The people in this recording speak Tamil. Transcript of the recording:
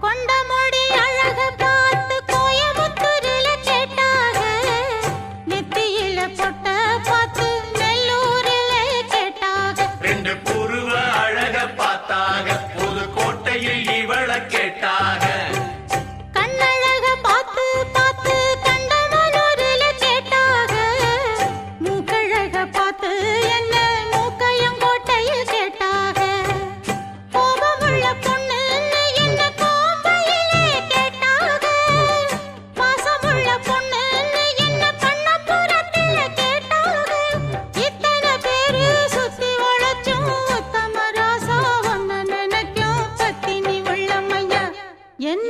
கொண்டமுடி அழக பார்த்து கோயமுத்தூரில கேட்டாக, நெத்தியில பொட்ட பார்த்து நெல்லூரில கேட்டாக. ரெண்டு புருவ அழக பார்த்தாக, புதுக்கோட்டையில் இவள கேட்டாக. கண்ணழக பார்த்து பார்த்து கண்டமனூரில கேட்டாக, மூக்கழக பார்த்து என்ன மூக்கையங்கோட்டையில் கேட்டாக. கோபமுள்ள பொண்ணு என்ன கோம்பையிலே கேட்டாக, பாசமுள்ள பொண்ணு என்ன பண்ணப்புறத்தில கேட்டாக. இத்தனை பேரு சுத்தி வளைச்சும் உத்தம ராசா ஒன்ன நினைக்கும் பத்தினி உள்ளமையா என்ன